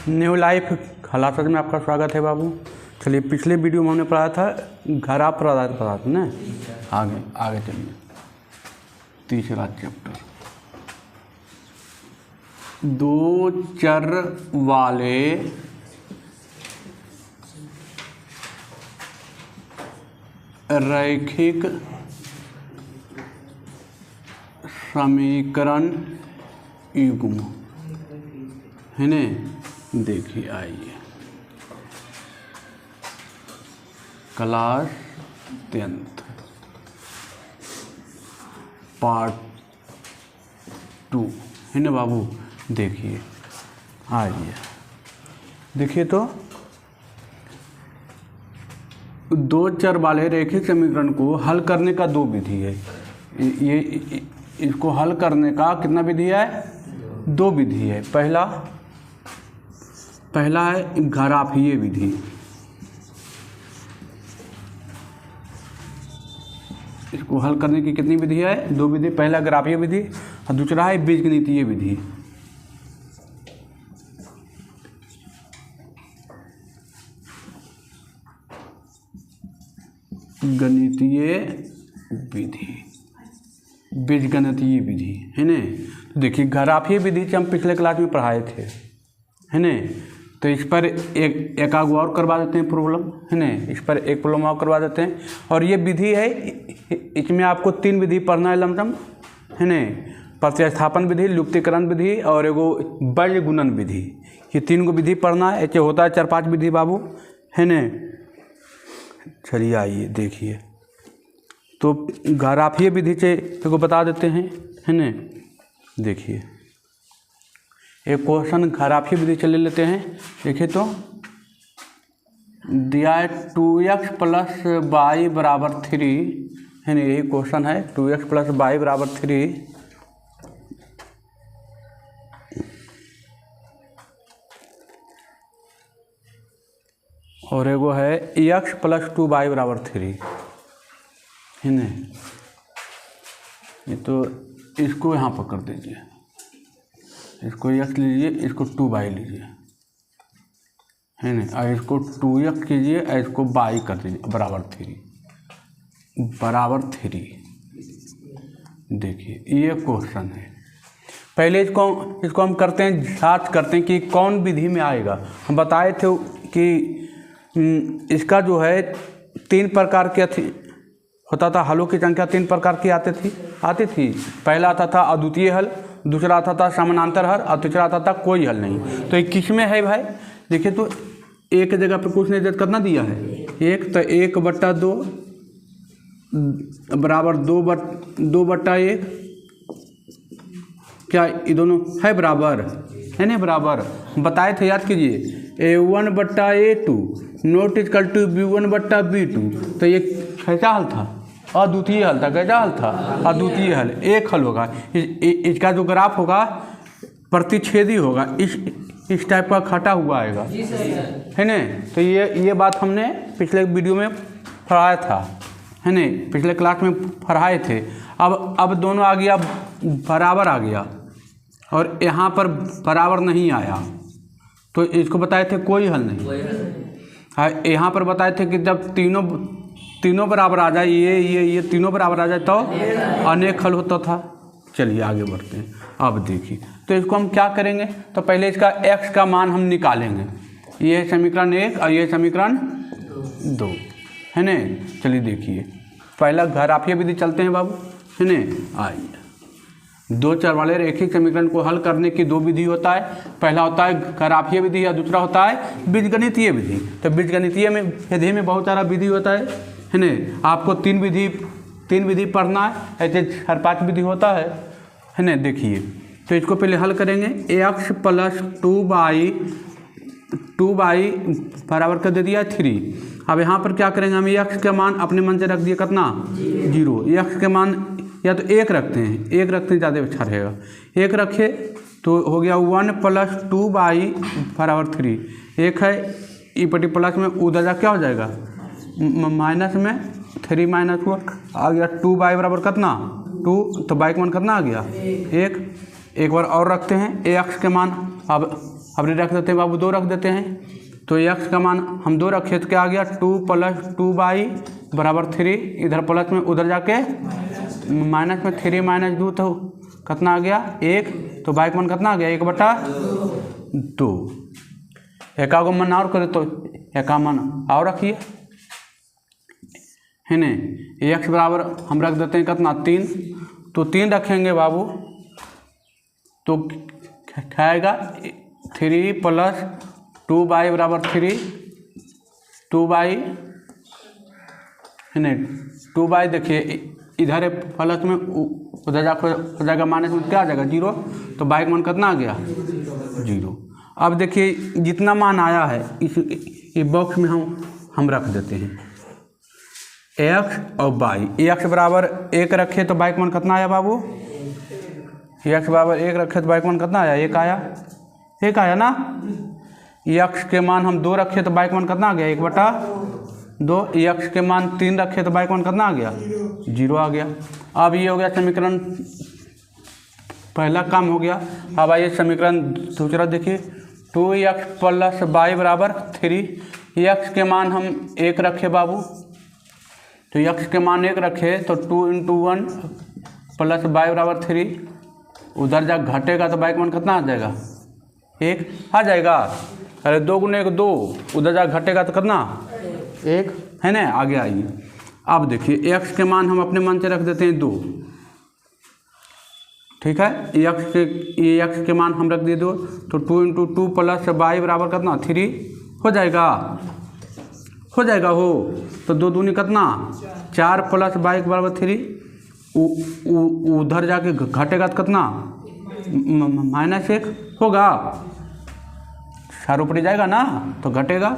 New life classes में आपका स्वागत है बाबू। चलिए, पिछले वीडियो में हमने पढ़ा था घरा पदार्थ ना। आगे चलिए, तीसरा चैप्टर, दो चर वाले रैखिक समीकरण युग्म है ने। देखिए, आइए क्लास 10th पार्ट 2 है ना बाबू। देखिए, आइए देखिए, तो दो चर वाले रैखिक समीकरण को हल करने का दो विधि है। ये इसको हल करने का कितना विधि है? दो विधि है। पहला है घराफीय विधि। इसको हल करने की कितनी विधि है? दो विधि। पहला घराफीय विधि और दूसरा है बीजगणितीय विधि। गणितीय विधि, बीजगणितीय विधि है ने। तो देखिए, घराफीय विधि से हम पिछले क्लास में पढ़ाए थे है ने। तो इस पर एक आग और करवा देते हैं प्रॉब्लम है ने। इस पर एक प्रॉब्लम और करवा देते हैं। और ये विधि है, इसमें आपको तीन विधि पढ़ना है लमसम है ने। प्रतिस्थापन विधि, लुप्तीकरण विधि और एगो बल गुणन विधि। ये तीन गो विधि पढ़ना है। ऐसे होता है 4-5 विधि बाबू है ने। चलिए, आइए देखिए, तो घराफीय विधि से एगो बता देते हैं है ने। देखिए, एक क्वेश्चन घराफीय विधि से ले लेते हैं। देखिए, तो दिया है 2x + y = 3 है ना। यही क्वेश्चन है, 2x + y = 3। और एगो है x + 2y = 3 है ना। ये तो इसको यहाँ पर कर दीजिए, इसको x लीजिए, इसको 2y लीजिए है ना। और इसको 2x कीजिए और इसको y कर दीजिए = 3। देखिए, ये क्वेश्चन है। पहले इसको हम करते हैं, जांच करते हैं कि कौन विधि में आएगा। हम बताए थे कि इसका जो है 3 प्रकार के होता था। हलों की संख्या 3 प्रकार की आती थी। पहला आता था अद्वितीय हल, दूसरा आता था समानांतर हल और तीसरा आता था कोई हल नहीं। तो ये किस में है भाई? देखिए, तो एक जगह पर कुछ नहीं कितना दिया है, एक, तो 1/2 बराबर 2/1। क्या ये दोनों है बराबर? है नहीं बराबर? बताए थे, याद कीजिए, A1/A2 not equal to B1/B2। तो ये कैसा हल था? अद्वितीय हल था। कैसा हल था? अद्वितीय हल। एक हल होगा। इसका जो ग्राफ होगा प्रतिच्छेदी होगा, इस टाइप का खटा हुआ आएगा है ना। तो ये बात हमने पिछले वीडियो में पढ़ाया था है ना, पिछले क्लास में पढ़ाए थे। अब दोनों आ गया, बराबर आ गया और यहाँ पर बराबर नहीं आया, तो इसको बताए थे कोई हल नहीं। यहाँ पर बताए थे कि जब तीनों बराबर आ जाए, ये तीनों बराबर आ जाए तो अनेक हल होता था। चलिए, आगे बढ़ते हैं। अब देखिए, तो इसको हम क्या करेंगे? तो पहले इसका x का मान हम निकालेंगे। ये समीकरण 1 और ये समीकरण 2 है ना। चलिए देखिए, पहला घराफीय विधि चलते हैं बाबू है ना। आइए, दो चर वाले रैखिक समीकरण को हल करने की दो विधि होता है। पहला होता है घराफीय विधि और दूसरा होता है बीजगणितीय विधि। तो बीजगणितीय विधि में बहुत सारा विधि होता है ना। आपको तीन विधि पढ़ना है। ऐसे 4-5 विधि होता है ना। देखिए, तो इसको पहले हल करेंगे। x + 2y बराबर कर दे दिया 3। अब यहाँ पर क्या करेंगे? हम x का मान अपने मन से रख दिए कितना? 0। x के मान या तो 1 रखते हैं, ज़्यादा अच्छा रहेगा। 1 रखे तो हो गया 1 + 2y = 3। एक है ई पटी प्लस में, उधर जा क्या हो जाएगा? माइनस में 3 माइनस हुआ, आ गया 2y बराबर कितना? 2। तो y का मान कितना आ गया? 1। एक बार और रखते हैं, ax के मान। अपने रख देते हैं बाबू, 2 रख देते हैं। तो x का मान हम 2 रखे तो क्या आ गया 2 + 2y = 3। इधर प्लस में उधर जाके माइनस में 3 - 2 तो कितना आ गया 1। तो y का मान कितना आ गया 1/2। एका को मन और करे तो एका मन और रखिए है न। x बराबर हम रख देते हैं कितना 3। तो 3 रखेंगे बाबू तो खाएगा 3 + 2y = 3। 2y है न, 2y देखिए इधर है प्लस में उधर हो जाएगा माइनस में क्या आ जाएगा 0। तो y का मान कितना आ गया 0। अब देखिए जितना मान आया है इस बॉक्स में हम रख देते हैं x और y। x बराबर 1 रखे तो y का मान कितना आया बाबू, x बराबर 1 रखे तो y का मान कितना आया 1 आया, 1 आया ना। x के मान हम 2 रखे तो y का मान कितना आ गया 1/2। x के मान 3 रखे तो y का मान कितना आ गया 0 आ गया। अब ये हो गया समीकरण पहला काम हो गया। अब आइए समीकरण दूसरा देखिए 2x + y = 3। x के मान हम 1 रखे बाबू, तो x के मान 1 रखे तो 2 × 1 + y = 3। उधर जा घटेगा तो y का मान कितना आ जाएगा 1 आ जाएगा। अरे 2 × 1 2, उधर जा घटेगा तो कितना 1 है ना। आगे आइए अब देखिए x के मान हम अपने मन से रख देते हैं 2। ठीक है, x के मान हम रख दिए 2। तो 2 × 2 + y = कितना 3 हो जाएगा, हो जाएगा हो। तो 2 दूनी कितना 4 + y = 3। उधर जाके घटेगा तो कितना -1 होगा, चार ऊपर जाएगा ना तो घटेगा।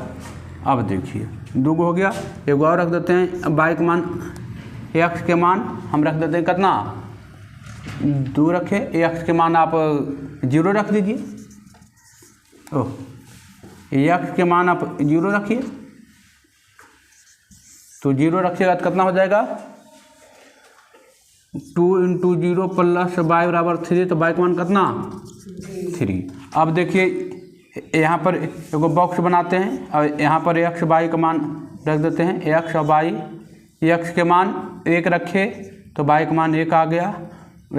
अब देखिए 2 हो गया, एक और रख देते हैं y का मान, x के मान हम रख देते हैं कितना 2 रखे। x के मान आप 0 रख दीजिए। ओह, x के मान आप 0 रखिए तो 0 रखिएगा तो कितना हो जाएगा 2 × 0 + y = 3। तो y का मान कितना 3। अब देखिए यहाँ पर एगो बॉक्स बनाते हैं और यहाँ पर x y का मान रख देते हैं। x और y, x के मान 1 रखे तो y का मान 1 आ गया।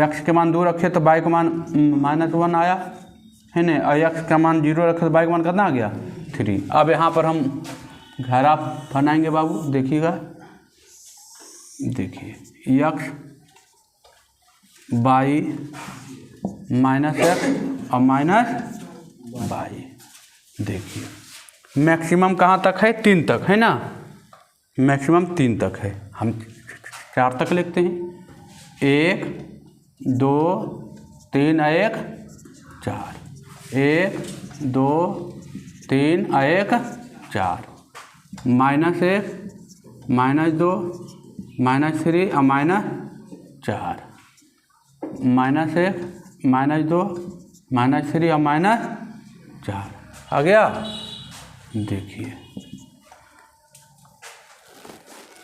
x के मान 2 रखे तो y का मान -1 आया है न। और x का मान 0 रखे तो y का मान कितना आ गया 3। अब यहाँ पर हम घेरा बनाएंगे बाबू, देखिएगा। देखिए x y -x और -y। देखिए मैक्सिमम कहाँ तक है 3 तक है ना, मैक्सिमम 3 तक है। हम 4 तक लिखते हैं 1 2 3 1 4, 1 2 3 1 4, -1 -2 -3 और -4, -1 -2 -3 और -4 आ गया। देखिए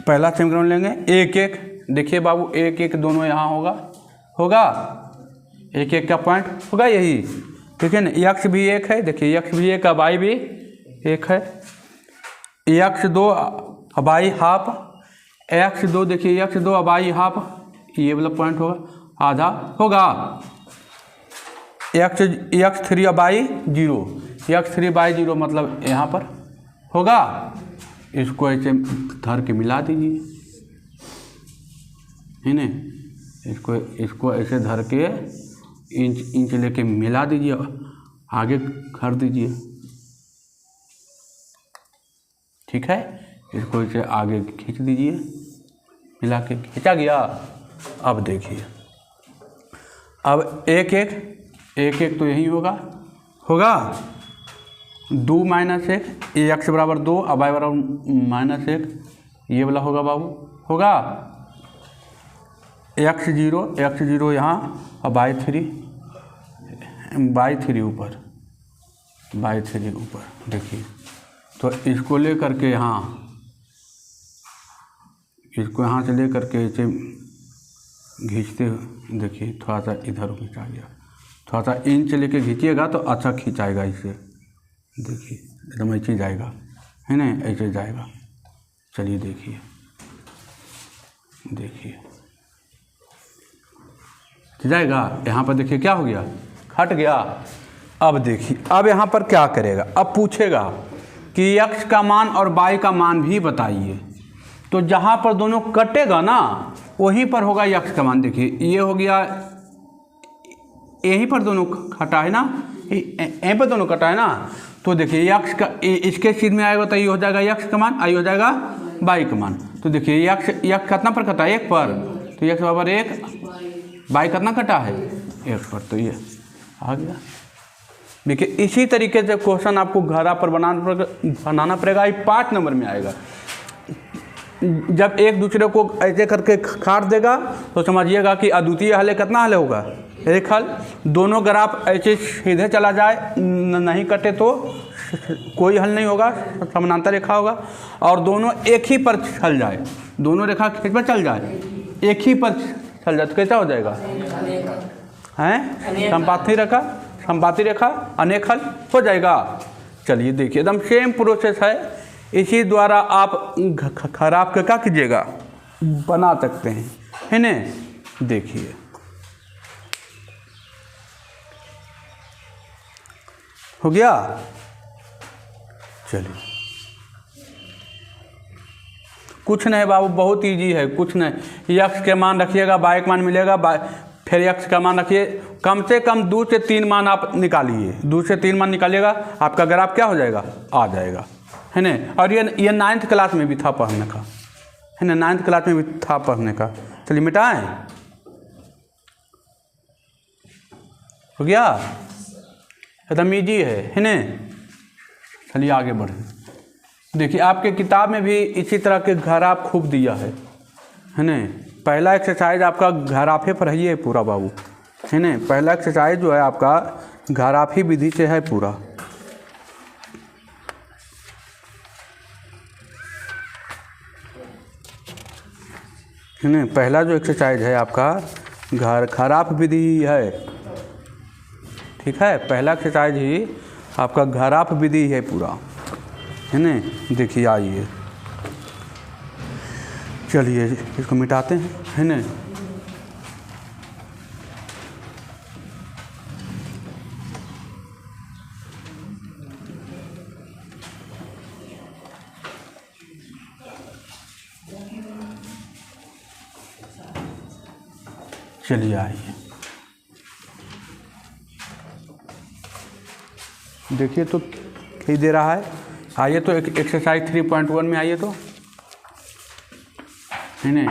पहला समीकरण लेंगे 1 1। देखिए बाबू 1 1 दोनों यहाँ होगा, होगा 1 1 का पॉइंट होगा यही, ठीक है ना। x भी 1 है, देखिए x भी 1 है, y भी 1 है। x 2 y हाफ, x 2 देखिए x 2 y हाफ, ये वाला पॉइंट होगा आधा होगा। x 3 y 0, x 3 y 0 मतलब यहाँ पर होगा। इसको ऐसे धर के मिला दीजिए है न, इसको ऐसे धर के इंच लेके मिला दीजिए, आगे कर दीजिए। ठीक है, इसको ऐसे आगे खींच दीजिए, मिला के खींचा गया। अब देखिए अब 1 1 1 तो यही होगा, होगा 2 -1, x बराबर 2 और y बराबर -1, ये वाला होगा बाबू, होगा। x 0 यहाँ और y 3 ऊपर, y 3 ऊपर। देखिए तो इसको ले करके यहाँ, इसको यहाँ से ले करके इसे खींचते, देखिए थोड़ा सा इधर खींचा गया, थोड़ा सा इंच लेके खींचिएगा तो अच्छा खींचाएगा इसे। देखिए एकदम ऐसे जाएगा, है ना, ऐसे जाएगा। चलिए देखिए, देखिए जाएगा। यहाँ पर देखिए क्या हो गया, हट गया। अब देखिए, अब यहाँ पर क्या करेगा, अब पूछेगा कि x का मान और y का मान भी बताइए। तो जहाँ पर दोनों कटेगा ना वहीं पर होगा x का मान। देखिए ये हो गया, यहीं पर दोनों कटा है ना, यहीं पर दोनों कटा है ना। तो देखिए x का इसके सीध में आएगा तो ये हो जाएगा x का मान, आई हो जाएगा y का मान। तो देखिए x कितना पर कटा है, 1 पर, तो x बराबर 1, y कितना कटा है 1 पर, तो ये आ गया। देखिए इसी तरीके से क्वेश्चन आपको घरा पर बनाना पड़ेगा। ये 5 नंबर में आएगा। जब एक दूसरे को ऐसे करके काट देगा तो समझिएगा कि अद्वितीय हल कितना हल होगा, एक हल। दोनों ग्राफ ऐसे सीधे चला जाए, नहीं कटे तो कोई हल नहीं होगा, समानांतर रेखा होगा। और दोनों एक ही पर चल जाए, दोनों रेखा किस पर चल जाए, एक ही पर चल जाए, तो कैसा हो जाएगा, हैं, संपाती रेखा अनेक हल हो जाएगा। चलिए देखिए एकदम सेम प्रोसेस है, इसी द्वारा आप खराब का क्या कीजिएगा, बना सकते हैं, है ना। देखिए हो गया। चलिए कुछ नहीं बाबू, बहुत इजी है, कुछ नहीं। x के मान रखिएगा, y का मान मिलेगा, फिर x का मान रखिए। कम से कम 2 से 3 मान आप निकालिए, 2 से 3 मान निकालिएगा, आपका ग्राफ क्या हो जाएगा, आ जाएगा, है ना। और ये 9th क्लास में भी था पढ़ने का, है ना, 9th क्लास में भी था पढ़ने का। चलिए मिटाएं, हो गया, एकदम ईजी है ना। चलिए आगे बढ़ें। देखिए आपके किताब में भी इसी तरह के ग्राफ खूब दिया है ना। पहला एक्सरसाइज आपका ग्राफे पर ही है पूरा बाबू, है ना। पहला एक्सरसाइज जो है आपका ग्राफी विधि से है पूरा, है ना। पहला जो एक्सरसाइज है आपका ग्राफ विधि है, ठीक है। पहला एक्सरसाइज ही आपका ग्राफ विधि है पूरा, है ना। देखिए आइए, चलिए इसको मिटाते हैं, है ना। चलिए आइए, देखिए तो क्या दे रहा है। आइए तो एक्सरसाइज 3.1 में आइए तो, है ना।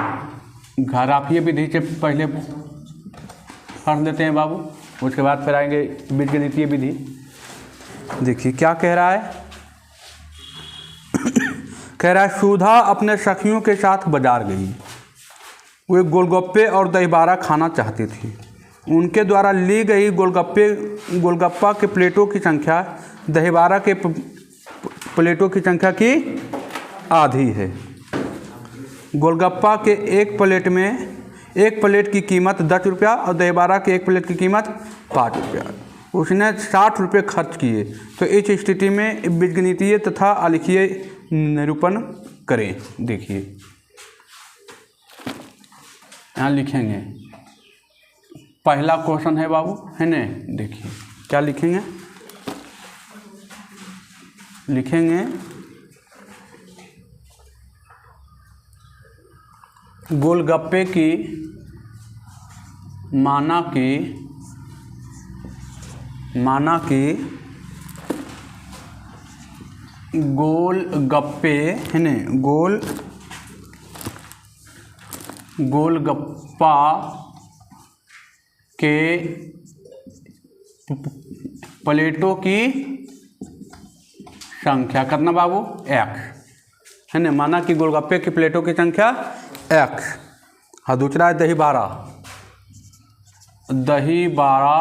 ग्राफीय विधि से पहले पढ़ लेते हैं बाबू, उसके बाद फिर आएंगे बीजगणितीय विधि। देखिए क्या कह रहा है, कह रहा है सुधा अपने सखियों के साथ बाजार गई। वे गोलगप्पे और दही बड़ा खाना चाहती थी। उनके द्वारा ली गई गोलगप्पा के प्लेटों की संख्या दही बड़ा के प्लेटों की संख्या की आधी है। गोलगप्पा के एक प्लेट की कीमत 10 रुपया और दही बड़ा के एक प्लेट की कीमत 5 रुपया। उसने 60 रुपये खर्च किए। तो इस स्थिति में बीजगणितीय तथा आलेखीय निरूपण करें। देखिए यहाँ लिखेंगे, पहला क्वेश्चन है बाबू, है ना। देखिए क्या लिखेंगे, लिखेंगे गोलगप्पे की माना कि गोलगप्पे, है ना, गोलगप्पा के प्लेटों की संख्या कितना बाबू, x, है ना। माना कि गोलगप्पे की प्लेटों की संख्या x। हाँ, दूसरा है दही बड़ा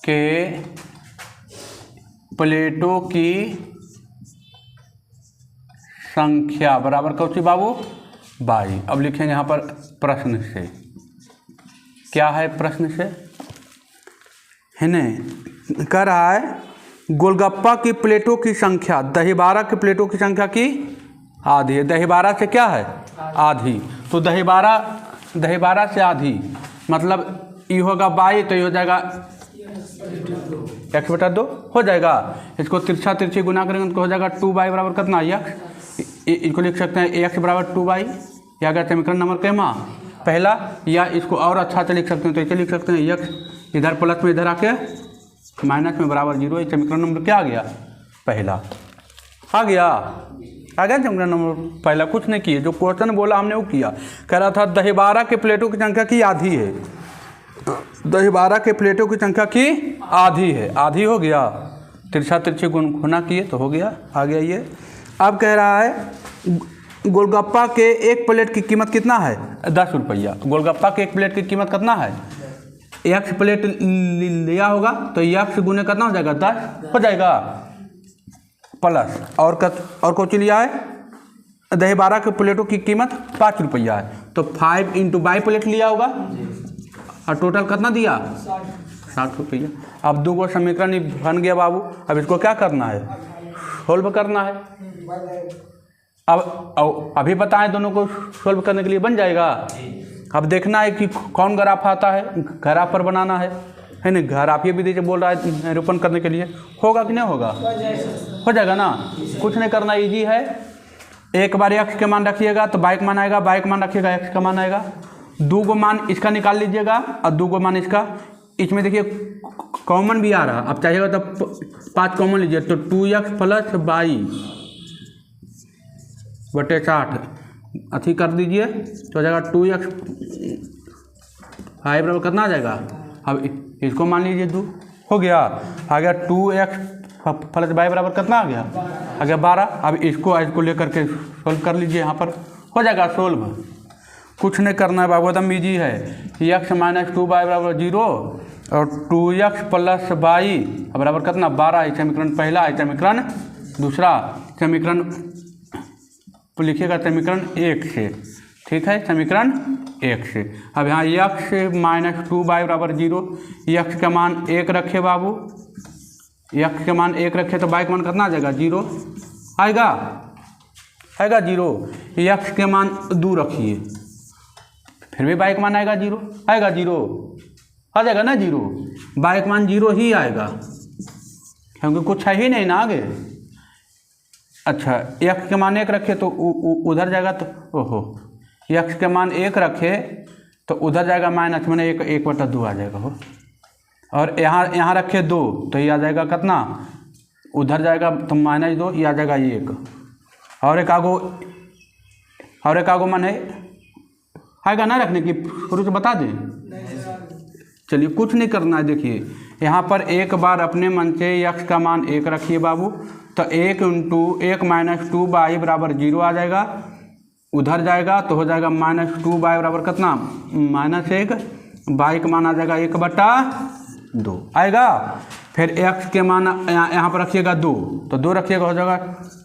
के प्लेटों की संख्या बराबर कौन सी बाबू, 22। अब लिखेंगे यहाँ पर प्रश्न से, क्या है प्रश्न से, है ना। कह रहा है गोलगप्पा की प्लेटों की संख्या दही बारा की प्लेटों की संख्या की आधी है। दही बारा से क्या है? आधी। तो दही बारा से आधी मतलब ये होगा बाई, तो ये हो जाएगा x/2 हो जाएगा। इसको तिरछा तिरछी गुना करेंगे तो हो जाएगा 2 बाई बराबर कितना x। इसको लिख सकते हैं x बराबर 2 बाई, या अगर समीकरण नंबर कैमा पहला, या इसको और अच्छा से लिख सकते हैं तो इसे लिख सकते हैं x इधर प्लस में इधर आके माइनस में बराबर 0। ये समीकरण नंबर क्या आ गया? पहला आ गया समीकरण नंबर पहला। कुछ नहीं किए, जो क्वेश्चन बोला हमने वो किया। कह रहा था दही बारा के प्लेटों की संख्या की आधी है, दही बारा के प्लेटों की संख्या की आधी है, आधी हो गया। तिरछा तिरछी गुना किए तो हो गया, आ गया ये। अब कह रहा है गोलगप्पा के एक प्लेट की कीमत कितना है? 10 रुपया। गोलगप्पा के एक प्लेट की कीमत कितना है? x प्लेट लिया होगा तो x गुने कितना हो जाएगा? 10 हो जाएगा प्लस और कुछ लिया है? दही बारा के प्लेटों की कीमत 5 रुपया है, तो 5 × बाई प्लेट लिया होगा और टोटल कितना दिया? 60 रुपया। अब 2 समीकरण बन गया बाबू। अब इसको क्या करना है? सोल्व करना है। अब अभी बताएं दोनों को सोल्व करने के लिए बन जाएगा। अब देखना है कि कौन ग्राफ आता है, ग्राफ पर बनाना है ना। ग्राफ ये विधि से बोल रहा है निरूपण करने के लिए, होगा कि नहीं होगा? हो जाएगा ना। कुछ नहीं करना, इजी है। एक बार x के मान रखिएगा तो y का मान आएगा, y का मान रखिएगा x का मान आएगा। 2 को मान इसका निकाल लीजिएगा और 2 को मान इसका। इसमें देखिए कॉमन भी आ रहा, अब चाहिएगा तो 5 कॉमन लीजिए, तो 2x + y बटे 60 अथी कर दीजिए तो हो जाएगा 2x y बराबर कितना आ जाएगा? अब इसको मान लीजिए 2 हो गया, आ गया 2x + y बराबर कितना आ गया? आ गया 12। अब इसको लेकर के सोल्व कर लीजिए, यहाँ पर हो जाएगा सोल्व। कुछ नहीं करना है बाबू, एकदम ईजी है। x - 2y बराबर 0 और 2x + y बराबर कितना? 12। ये समीकरण पहला है। समीकरण दूसरा, समीकरण लिखिएगा समीकरण 1 से, ठीक है, समीकरण 1 से। अब यहाँ x - 2y बराबर 0, x का मान 1 रखे बाबू, x के मान 1 रखे तो y का मान कितना आ जाएगा? 0 आएगा 0। x के मान 2 रखिए, फिर भी y का मान आएगा 0, आएगा 0, आ जाएगा ना 0। y का मान 0 ही आएगा क्योंकि कुछ है ही नहीं ना आगे। अच्छा, x के मान 1 रखे तो उधर जाएगा, तो ओहो, x के मान 1 रखे तो उधर जाएगा माइनस, मैंने 1/2 आ जाएगा हो। और यहाँ रखे 2 तो ये आ जाएगा कितना? उधर जाएगा तो -2, ये आ जाएगा 1। और एक आगो मन है आएगा ना रखने की, शुरू से बता दें। चलिए कुछ नहीं करना है। देखिए यहाँ पर एक बार अपने मन से x का मान 1 रखिए बाबू, तो 1 × 1 - 2y बराबर 0 आ जाएगा। उधर जाएगा तो हो जाएगा -2y बराबर कितना? -1। y का मान आ जाएगा 1/2 आएगा। फिर x के मान यहाँ पर रखिएगा 2, तो 2 रखिएगा, हो जाएगा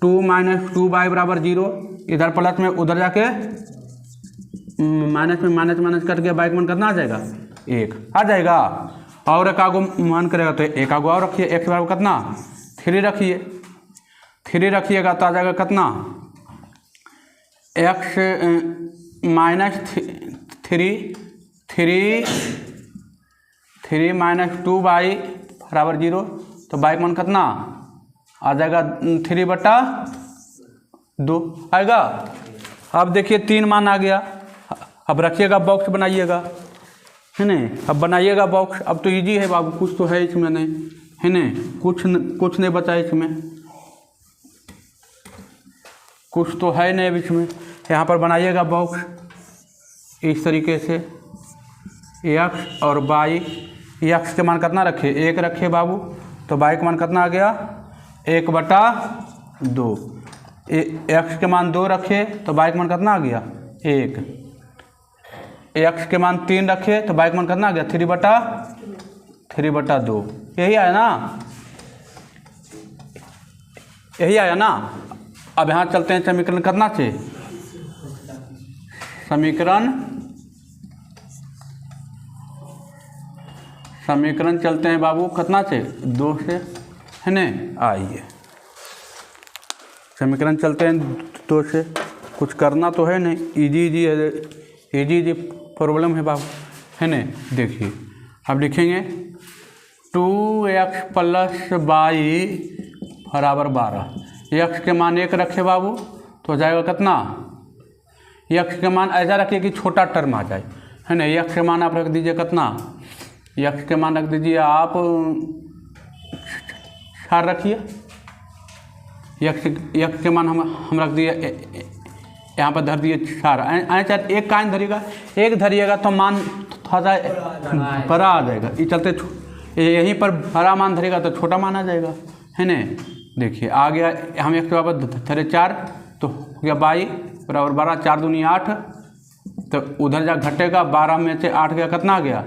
2 - 2y बराबर 0। इधर प्लस में उधर जाके माइनस में माइनस करके y का मान कितना आ जाएगा? 1 आ जाएगा। और एक आगो मान करेगा तो एक आगो और रखिए, x बराबर कितना? 3 रखिए, 3 रखिएगा तो आ जाएगा कितना? x - 3 - 2y बराबर 0, तो y का मान कितना आ जाएगा? 3/2 आएगा। अब देखिए 3 मान आ गया। अब रखिएगा, बॉक्स बनाइएगा, है नहीं? अब बनाइएगा बॉक्स। अब तो इजी है बाबू, कुछ तो है इसमें नहीं, है नहीं? कुछ नहीं बचा इसमें, कुछ तो है नहीं इसमें। यहाँ पर बनाइएगा बॉक्स इस तरीके से, x और y। x के मान कितना रखे? 1 रखे बाबू, तो y का मान कितना आ गया? 1/2। x के मान 2 रखे तो y का मान कितना आ गया? 1। x के मान 3 रखे तो y का मान कितना आ गया? 3/2। यही आया ना, यही आया ना। अब यहाँ चलते हैं समीकरण कितना से? समीकरण चलते हैं बाबू कितना से? 2 से। है ना। आइए समीकरण चलते हैं 2 से, कुछ करना तो है नहीं, इजी है, इजी प्रॉब्लम है बाबू, है ना। देखिए अब लिखेंगे 2x + y बराबर 12। x के मान 1 रखे बाबू तो हो जाएगा कितना, x के मान ऐसा रखिए कि छोटा टर्म आ जाए, है ना। x के मान आप रख दीजिए कितना, x के मान रख दीजिए आप 4 रखिए। x के मान हम रख दिए यहाँ पर धर दिए 4। चार एक काइन धरिएगा, एक धरिएगा तो मान थोड़ा बड़ा आ जाएगा, ये चलते यहीं पर बड़ा मान धरेगा तो छोटा मान आ जाएगा, है ना। देखिए आ गया, हम एक के बराबर धरे 4 तो हो गया 22 बराबर 12, 4 दूनी 8, तो उधर जा घटेगा, 12 में से 8 गया, कितना आ गया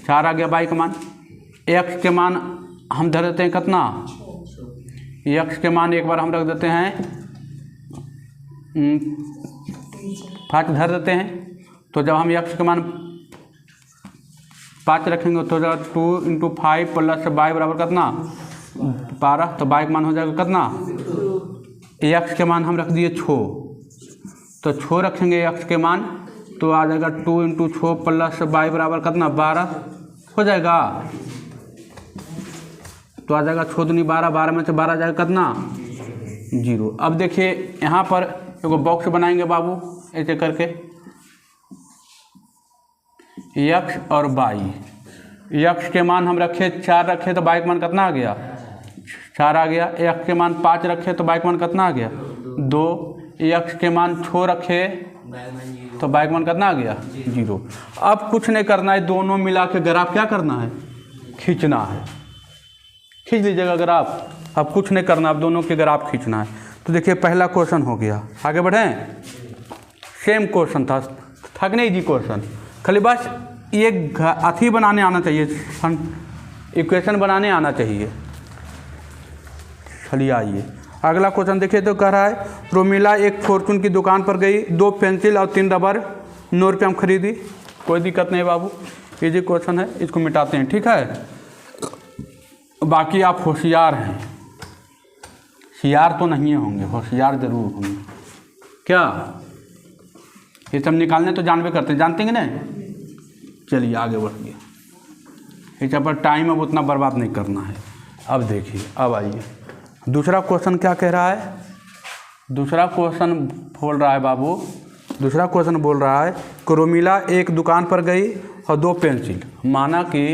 4 आ गया y का मान। x के मान हम धर देते हैं कितना, x के मान एक बार हम रख देते हैं 5 धर देते हैं, तो जब हम x के मान 5 रखेंगे तो 2 × 5 + y बराबर कितना 12, तो y का मान हो जाएगा कितना, x के मान हम रख दिए 6, तो 6 रखेंगे x के मान तो आ जाएगा 2 × 6 + y बराबर कितना 12 हो जाएगा, तो आ जाएगा 6 दूनी 12, 12 में से 12 जाएगा कितना 0। अब देखिए यहाँ पर एगो बॉक्स बनाएंगे बाबू ऐसे करके, x और y। x के मान हम रखे 4 रखे तो y का मान कितना आ गया 4 आ गया। x के मान 5 रखे तो y का मान कितना आ गया 2। x के मान 6 रखे तो y का मान कितना आ गया 0। अब कुछ नहीं करना है, दोनों मिला के ग्राफ क्या करना है, खींचना है। खींच लीजिएगा ग्राफ, अब कुछ नहीं करना, अब दोनों के ग्राफ खींचना है। तो देखिए पहला क्वेश्चन हो गया, आगे बढ़ें। सेम क्वेश्चन था कि नहीं जी, क्वेश्चन खाली बस ये अथी बनाने आना चाहिए, इक्वेशन बनाने आना चाहिए। चलिए आइए अगला क्वेश्चन देखिए, तो कह रहा है रोमिला एक फॉर्चून की दुकान पर गई, 2 पेंसिल और 3 रबर 9 रुपये में खरीदी। कोई दिक्कत नहीं बाबू, इजी क्वेश्चन है, इसको मिटाते हैं, ठीक है। बाकी आप होशियार हैं, होशियार तो नहीं होंगे, होशियार जरूर होंगे। क्या ये सब निकालने तो जानबे करते हैं, जानते हैं ना। चलिए आगे बढ़िए, इस पर टाइम अब उतना बर्बाद नहीं करना है। अब देखिए, अब आइए दूसरा क्वेश्चन क्या कह रहा है। दूसरा क्वेश्चन बोल रहा है बाबू, दूसरा क्वेश्चन बोल रहा है कि रोमिला एक दुकान पर गई और 2 पेंसिल, माना कि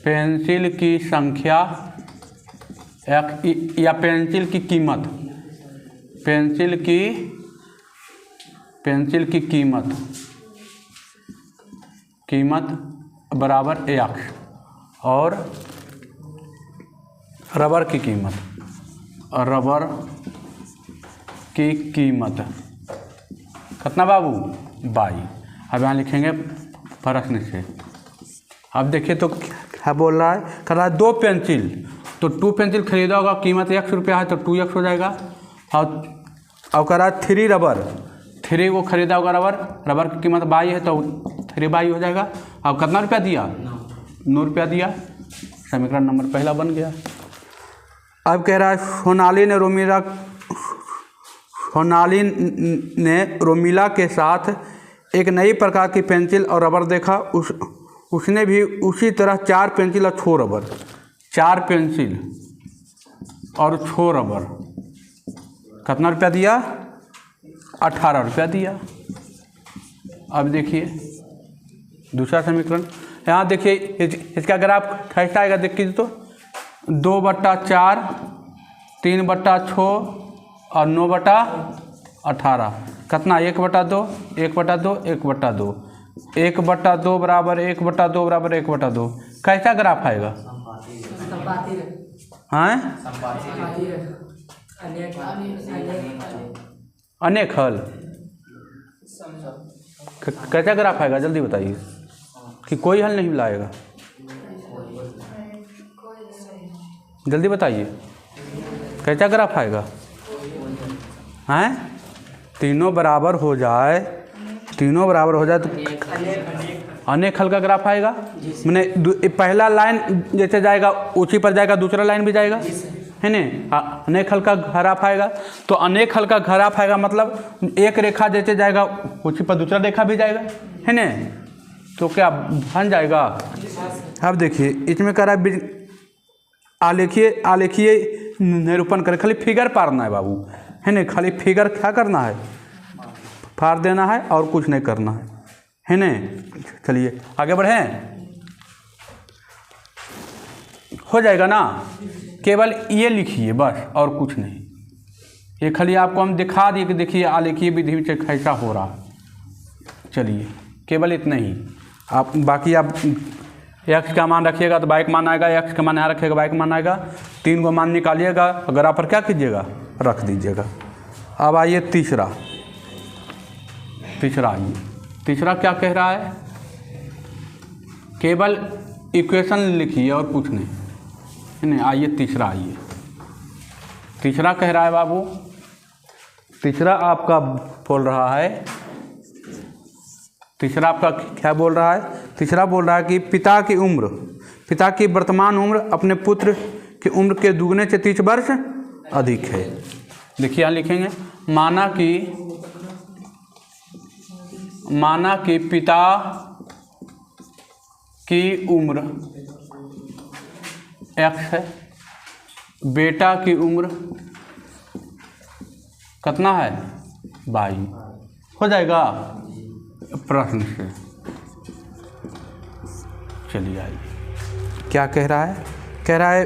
पेंसिल की संख्या या पेंसिल की कीमत, पेंसिल की कीमत बराबर x और रबर की कीमत कितना बाबू 22। अब यहाँ लिखेंगे प्रश्न से। अब देखिए तो क्या बोल रहा है, कह रहा है 2 पेंसिल, तो 2 पेंसिल खरीदा होगा, कीमत 100 रुपया है तो 2x हो जाएगा। और कह रहा है 3 रबर, 3 को खरीदा होगा रबर की कीमत 22 है तो 3 हो जाएगा। अब कितना रुपया दिया 9 रुपया दिया, समीकरण नंबर पहला बन गया। अब कह रहा है सोनाली ने रोमिला के साथ एक नई प्रकार की पेंसिल और रबर देखा, उसने भी उसी तरह 4 पेंसिल और 6 रबर, 4 पेंसिल और 6 रबर कितना रुपया दिया 18 रुपया दिया। अब देखिए दूसरा समीकरण, यहाँ देखिए इसका ग्राफ कैसा आएगा, देखिए तो 2/4, 3/6 और 9/18 कितना 1/2, 1/2, 1/2, 1/2 बराबर 1/2 बराबर 1/2। कैसा ग्राफ आएगा, हाँ अनेक हल, कैसा ग्राफ आएगा जल्दी बताइए, कि कोई हल नहीं लाएगा, जल्दी बताइए कैसा ग्राफ आएगा, हैं तीनों बराबर हो जाए तो अनेक हल का ग्राफ आएगा। मैंने पहला लाइन जैसे जाएगा ऊंची पर जाएगा, दूसरा लाइन भी जाएगा, है ना। अनेक हल का ग्राफ आएगा, तो अनेक हल का ग्राफ आएगा मतलब एक रेखा जैसे जाएगा ऊंची पर दूसरा रेखा भी जाएगा, है ना। तो क्या बन जाएगा। अब देखिए इसमें कह रहा है आलेखीय निरूपण करें, खाली फिगर पारना है बाबू, है ना। खाली फिगर क्या करना है, फाड़ देना है और कुछ नहीं करना है ना। चलिए आगे बढ़ें, हो जाएगा ना। केवल ये लिखिए बस और कुछ नहीं, ये खाली आपको हम दिखा दिए कि देखिए आलेखीय विधि से कैसा हो रहा है। चलिए केवल इतना ही, आप बाकी आप एक्स का मान रखिएगा तो बाइक मान आएगा, एक्स का मान यहाँ रखिएगा बाइक मान आएगा। 3 को मान निकालिएगा, अगर आप पर क्या कीजिएगा रख दीजिएगा। अब आइए तीसरा आइए, तीसरा क्या कह रहा है, केवल इक्वेशन लिखिए और कुछ नहीं, है ना। आइए तीसरा कह रहा है बाबू, तीसरा आपका बोल रहा है, तीसरा आपका क्या बोल रहा है, तीसरा बोल रहा है कि पिता की वर्तमान उम्र अपने पुत्र की उम्र के दुगने से 30 वर्ष अधिक है। देखिए यहाँ लिखेंगे, माना कि पिता की उम्र x है, बेटा की उम्र कितना है y। हो जाएगा प्रश्न से। चलिए आइए, क्या कह रहा है, कह रहा है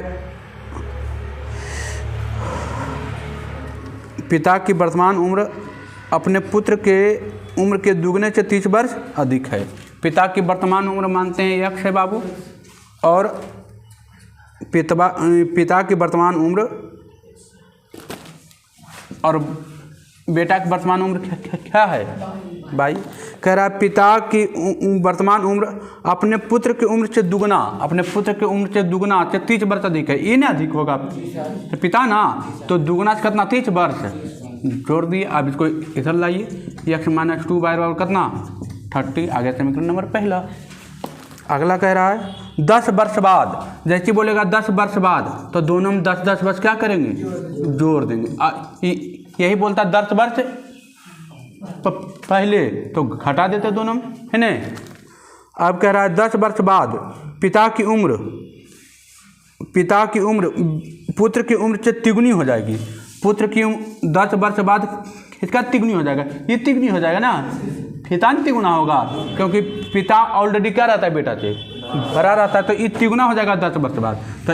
पिता की वर्तमान उम्र अपने पुत्र के उम्र के दुगने से 30 वर्ष अधिक है। पिता की वर्तमान उम्र मानते हैं x है बाबू, और पिता की वर्तमान उम्र और बेटा की वर्तमान उम्र क्या है भाई। कह रहा है पिता की वर्तमान उम्र अपने पुत्र की उम्र से दुगना से 30 वर्ष अधिक है। ये ना अधिक होगा तो पिता ना, तो दुगना से कितना 30 वर्ष जोड़ दिए। अब इसको इधर लाइए, x - 2 बराबर कितना 30। आगे समीकरण नंबर पहला। अगला कह रहा है 10 वर्ष बाद, जैसे बोलेगा 10 वर्ष बाद तो दोनों में 10 वर्ष क्या करेंगे जोड़ देंगे। यही बोलता 10 वर्ष पहले तो घटा देते दोनों में, है ना। अब कह रहा है 10 वर्ष बाद पिता की उम्र पुत्र की उम्र से तिगुनी हो जाएगी। पुत्र की 10 वर्ष बाद इसका तिगुनी हो जाएगा, ये तिगुनी हो जाएगा ना, पिता नहीं तिगुना होगा, क्योंकि पिता ऑलरेडी क्या रहता है बेटा से बड़ा रहता है, तो ये तिगुना हो जाएगा 10 वर्ष बाद। तो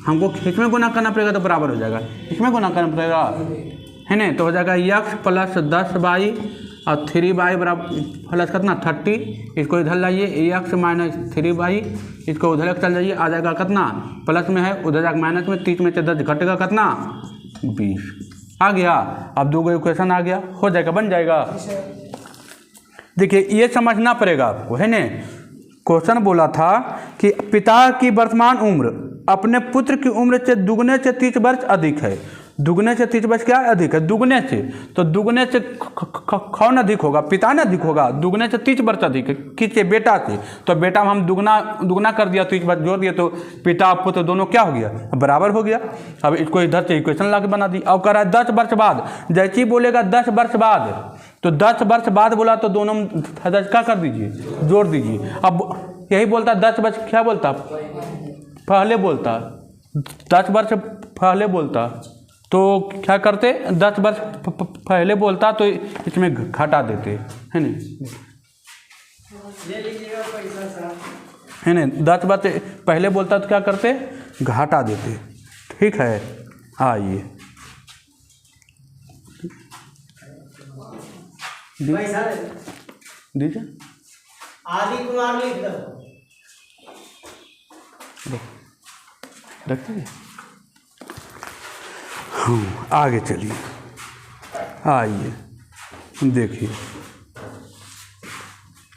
हमको इसमें गुना करना पड़ेगा तो बराबर हो जाएगा, इसमें गुना करना पड़ेगा, है ना। तो हो जाएगा x + 10y और 3y बराबर प्लस कितना 30। इसको इधर लाइए, x - 3y, इसको उधर चल जाइए, आ जाएगा कितना प्लस में है, उधर जाकर माइनस में, 30 में से 10 घटेगा कितना 20 आ गया। अब 2 इक्वेशन आ गया, हो जाएगा, बन जाएगा। देखिए ये समझना पड़ेगा आपको, है ना। क्वेश्चन बोला था कि पिता की वर्तमान उम्र अपने पुत्र की उम्र से दुगने से 30 वर्ष अधिक है। दुगने से 30 वर्ष क्या अधिक है, दुगने से, तो दुगने से कौन अधिक होगा, पिता ने अधिक होगा। दुगने से 30 वर्ष अधिक है किससे, बेटा से, तो बेटा में हम दुगना कर दिया, 30 वर्ष जोड़ दिया, तो पिता पुत्र दोनों क्या हो गया बराबर हो गया। अब इसको इधर से इक्वेशन ला के बना दी। अब कह रहा है 10 वर्ष बाद, जैसे ही बोलेगा 10 वर्ष बाद, तो 10 वर्ष बाद बोला तो दोनों में 10 क्या कर दीजिए जोड़ दीजिए। अब यही बोलता 10 वर्ष क्या बोलता पहले बोलता, 10 वर्ष पहले बोलता, तो क्या करते 10 वर्ष पहले बोलता तो इसमें घटा देते, है ना, है ना। 10 वर्ष पहले बोलता तो क्या करते घटा देते, ठीक है। आइए दीजिए आदि कुमार लिख दो, रखिए। हाँ आगे चलिए, आइए देखिए,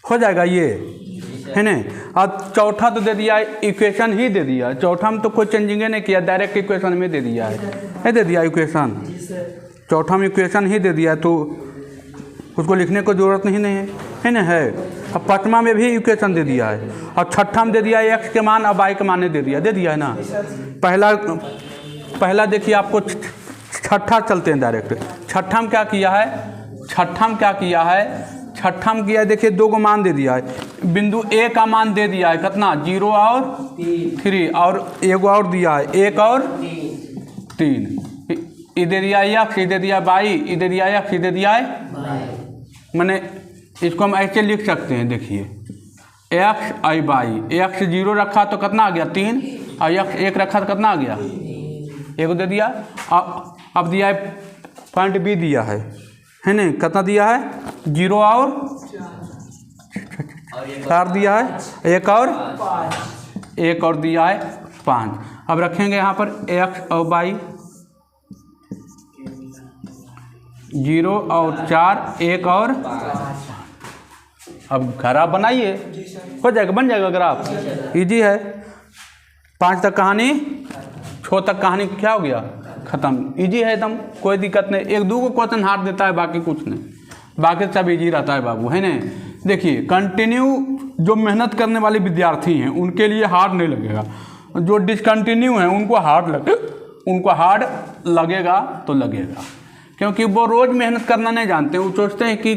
हो जाएगा ये, है ना। अब चौथा तो दे दिया, इक्वेशन ही दे दिया, चौथा में तो कोई चेंजिंग नहीं किया, डायरेक्ट इक्वेशन में दे दिया है, दे दिया इक्वेशन, चौथा में इक्वेशन ही दे दिया है तो उसको लिखने को ज़रूरत नहीं है ना है। अब पाँचवा में भी इक्वेशन दे दिया है और छठा में दे दिया है एक्स के मान और वाई के मान दे दिया है ना। पहला देखिए आपको छठा चलते हैं डायरेक्ट। छठा में क्या किया है देखिए 2 को मान दे दिया है। बिंदु ए का मान दे दिया है कितना 0 और 3 और एगो और दिया है 1 और 3। इधर दिया एक्स, इधर दिया वाई, इधर दिया एक्स, इधर दिया है मैंने इसको हम ऐसे लिख सकते हैं। देखिए एक्स आई वाई, एक्स 0 रखा तो कितना आ गया 3 और एक्स 1 रखा तो कितना आ गया 1 दे दिया। अब दिया है पॉइंट बी दिया है ना कितना दिया है 0 और 4 दिया है 1 और दिया है 5। अब रखेंगे यहाँ पर एक्स और वाई 0 और 4 1 और 5। अब ग्राफ बनाइए, हो जाएगा, बन जाएगा ग्राफ, इजी है। 5 तक कहानी, 6 तक कहानी क्या हो गया ख़त्म। इजी है एकदम, कोई दिक्कत नहीं। 1-2 को क्वेश्चन हार्ड देता है, बाकी कुछ नहीं, बाकी सब इजी रहता है बाबू, है ना। देखिए कंटिन्यू जो मेहनत करने वाले विद्यार्थी हैं उनके लिए हार्ड नहीं लगेगा, जो डिसकंटिन्यू हैं उनको हार्ड लगेगा तो लगेगा, क्योंकि वो रोज़ मेहनत करना नहीं जानते, वो सोचते हैं कि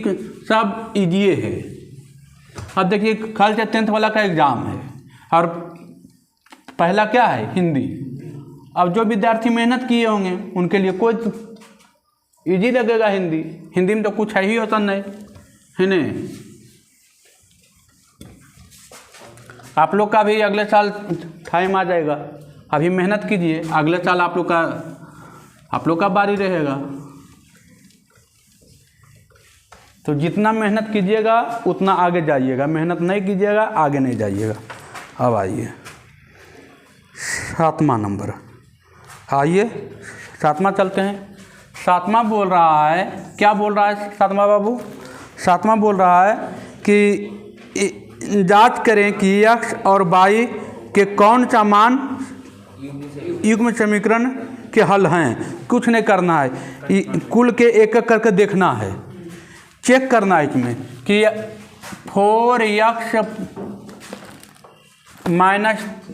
सब इजी है। अब देखिए कल से 10th वाला का एग्ज़ाम है और पहला क्या है हिंदी। अब जो विद्यार्थी मेहनत किए होंगे उनके लिए कोई इजी लगेगा हिंदी में तो कुछ है ही होता नहीं, है ना। आप लोग का भी अगले साल टाइम आ जाएगा, अभी मेहनत कीजिए, अगले साल आप लोग का बारी रहेगा। तो जितना मेहनत कीजिएगा उतना आगे जाइएगा, मेहनत नहीं कीजिएगा आगे नहीं जाइएगा। अब आइए 7वां नंबर, आइए 7वां चलते हैं। 7वां बोल रहा है, क्या बोल रहा है 7वां बाबू? 7वां बोल रहा है कि जांच करें कि एक्स और वाई के कौन सा मान युग्म समीकरण के हल हैं। कुछ नहीं करना है, कुल के एक एक करके देखना है, चेक करना है इसमें कि 4x -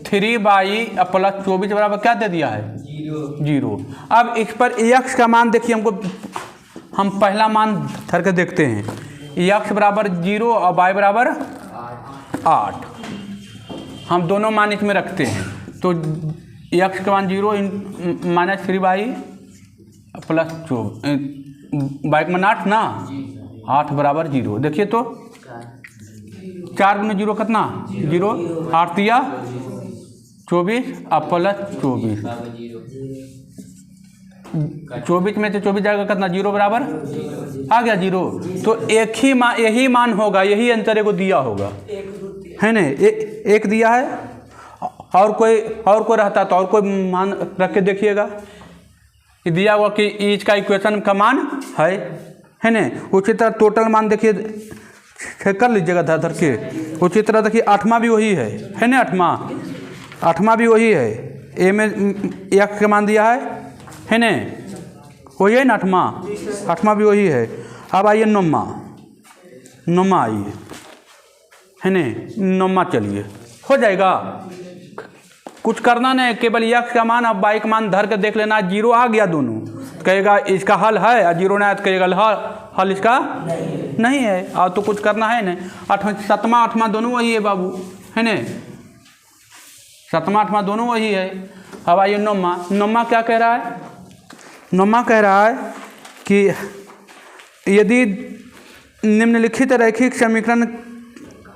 3y + 24 बराबर क्या दे दिया है 0। अब इस पर x का मान देखिए, हम पहला मान धर के देखते हैं। x बराबर 0 और y बराबर 8, हम दोनों मान इसमें रखते हैं। तो x का मान 0 - 3y + 24, y का मान 8 ना, 8 बराबर 0। देखिए तो 4 × 0 कितना 0, 8 दिया 24 और + 24, 24 में से 24 जाएगा कितना 0 बराबर आ गया 0। तो यही मान होगा, यही आंसर को दिया होगा, है ना। एक दिया है, और कोई रहता तो और कोई मान रख के देखिएगा। दिया हुआ कि ईच का इक्वेशन का मान है ना। उसी तरह टोटल मान देखिए, कर लीजिएगा धर के। उसी तरह देखिए 8वां भी वही है ना। 8वां भी वही है, ए में एक्स का मान दिया है ना, वही है ना 8वां भी वही है। अब आइए 9वां आइए, है ना। 9वां चलिए, हो जाएगा, कुछ करना नहीं, केवल एक्स का मान अब वाई का मान धर के देख लेना। 0 आ गया दोनों, कहेगा इसका हल है, और 0 नहीं आया तो कहेगा हल इसका नहीं है, और तो कुछ करना है नहीं। 7वां 8वां दोनों वही है बाबू, है ना। 7वां 8वां दोनों वही है। अब आइए 9वां क्या कह रहा है? 9वां कह रहा है कि यदि निम्नलिखित रैखिक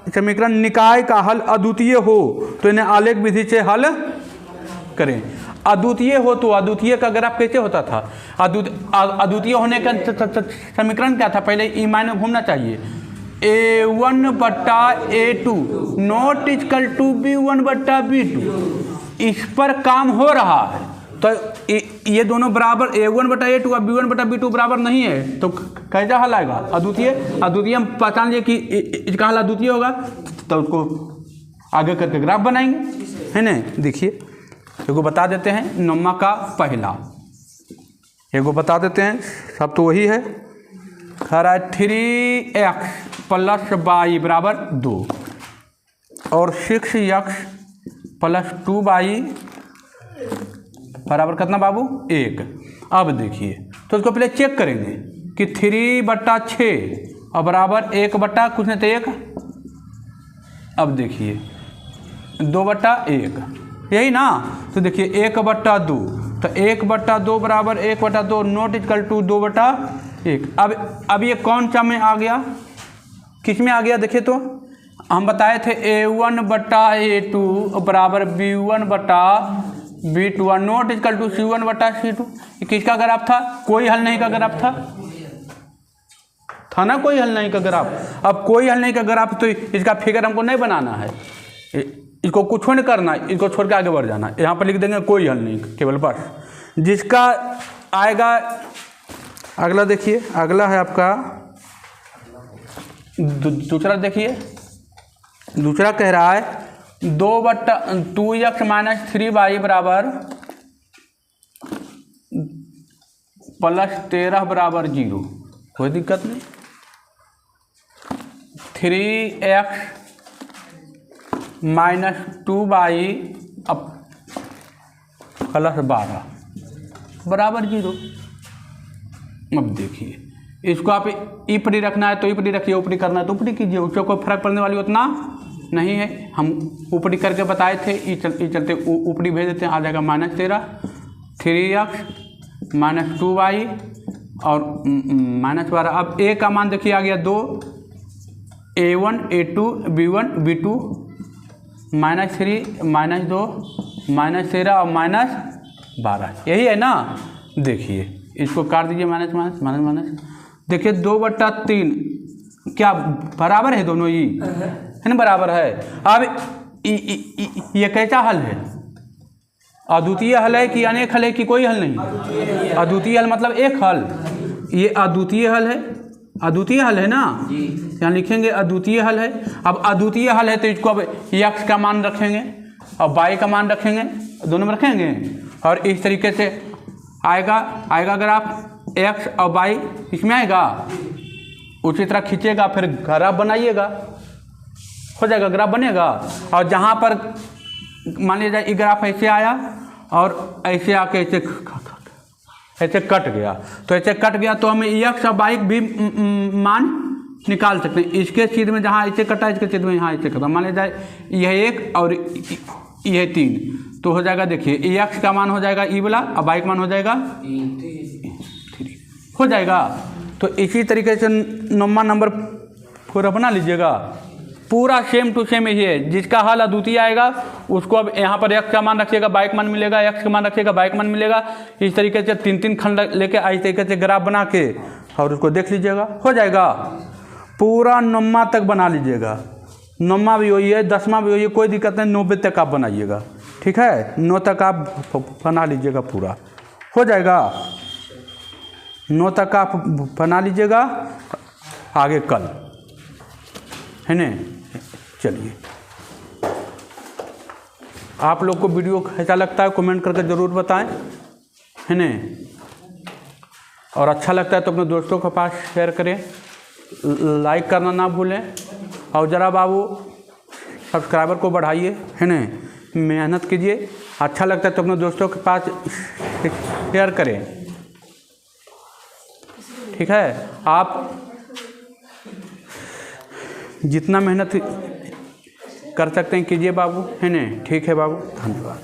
समीकरण निकाय का हल अद्वितीय हो तो इन्हें आलेख विधि से हल करें। अद्वितीय हो तो अद्वितीय का ग्राफ कैसे होता था? अद्वितीय होने का समीकरण क्या था? पहले ई मायने घूमना चाहिए। A1/A2 not equal to B1/B2। इस पर काम हो रहा है, तो ये दोनों बराबर A1/A2 और B1/B2 बराबर नहीं है, तो कैसा हल आएगा? अद्वितीय हम पहचान लिए कि इसका हल अद्वितीय होगा, तो उसको आगे करके ग्राफ बनाएंगे, है ना। देखिए देखो बता देते हैं। 9वां का पहला एगो बता देते हैं, सब तो वही है। कह रहा है 3x प्लस वाई बराबर 2 और 6x प्लस 2y बराबर कितना बाबू 1। अब देखिए तो इसको पहले चेक करेंगे कि 3/6 और बराबर 1 कुछ नहीं तो 1। अब देखिए 2/1 यही ना, तो देखिए 1/2 तो 1/2 बराबर 1/2 नॉट इक्वल टू 2/1। अब ये कौन सा में आ गया, किस में आ गया देखिए तो हम बताए थे A1/A2 बराबर B1/B2 और नॉट इक्वल टू C1/C2। किसका ग्राफ था, कोई हल नहीं का ग्राफ था ना, कोई हल नहीं का ग्राफ। अब कोई हल नहीं का ग्राफ तो इसका फिगर हमको नहीं बनाना है, इसको कुछ नहीं करना, इसको छोड़ के आगे बढ़ जाना। यहाँ पर लिख देंगे कोई हल नहीं, केवल बस जिसका आएगा। अगला देखिए, अगला है आपका दूसरा। देखिए दूसरा कह रहा है 2/2x माइनस 3y बराबर प्लस 13 बराबर 0। कोई दिक्कत नहीं। 3x माइनस 2y प्लस 12 बराबर 0। अब देखिए इसको आप ऊपरी रखना है तो ऊपरी रखिए, ऊपरी करना है तो ऊपरी कीजिए, उससे कोई फर्क पड़ने वाली उतना नहीं है। हम ऊपरी करके बताए थे, ये चलते ऊपरी भेज देते हैं। आ जाएगा -13 3x माइनस 2y और -12। अब a का मान देखिए आ गया 2, A1 A2 B1 B2 -3 -2 -13 और -12 यही है ना। देखिए इसको काट दीजिए, माइनस माइनस माइनस माइनस। देखिए 2/3 क्या बराबर है, दोनों ही है ना बराबर है। अब ये कैसा हल है, अद्वितीय हल है कि अनेक हल है कि कोई हल नहीं। अद्वितीय हल मतलब एक हल, ये अद्वितीय हल है, अद्वितीय हल है ना, यहाँ लिखेंगे अद्वितीय हल है। अब अद्वितीय हल है तो इसको अब x का मान रखेंगे और y का मान रखेंगे, दोनों में रखेंगे और इस तरीके से आएगा ग्राफ x और y इसमें आएगा। उसी तरह खींचेगा, फिर ग्राफ बनाइएगा, हो जाएगा ग्राफ बनेगा। और जहाँ पर मान लीजिए ये ग्राफ ऐसे आया और ऐसे आके ऐसे कट गया, तो ऐसे कट गया तो हम x और y भी मान निकाल सकते हैं। इसके छेद में जहाँ ऐसे कटा, इसके छेद में यहाँ ऐसे कटा, मान लीजिए यह 1 और यह 3 तो हो जाएगा। देखिए x का मान हो जाएगा ई वाला और y का मान हो जाएगा 3 हो जाएगा। तो इसी तरीके से 9वां नंबर पूरा बना लीजिएगा, पूरा सेम टू सेम यही है। जिसका हल अद्वितीय आएगा उसको अब यहाँ पर x का मान रखिएगा, y का मान मिलेगा, x का मान रखिएगा, y का मान मिलेगा। इस तरीके से 3-3 खंड लेके इस तरीके से ग्राफ बना के और उसको देख लीजिएगा, हो जाएगा। पूरा 9वां तक बना लीजिएगा, 9वां भी वही है, 10वां भी वही है, कोई दिक्कत नहीं। 90 तक आप बनाइएगा, ठीक है, 9 तक आप बना लीजिएगा, पूरा हो जाएगा। 9 तक आप बना लीजिएगा, आगे कल है ना। चलिए आप लोग को वीडियो कैसा लगता है कमेंट करके ज़रूर बताएं, है ना। और अच्छा लगता है तो अपने दोस्तों के पास शेयर करें, लाइक करना ना भूलें। और ज़रा बाबू सब्सक्राइबर को बढ़ाइए, है ना, मेहनत कीजिए। अच्छा लगता है तो अपने दोस्तों के पास शेयर करें, ठीक है। आप जितना मेहनत कर सकते हैं कीजिए बाबू, है ना। ठीक है बाबू, धन्यवाद।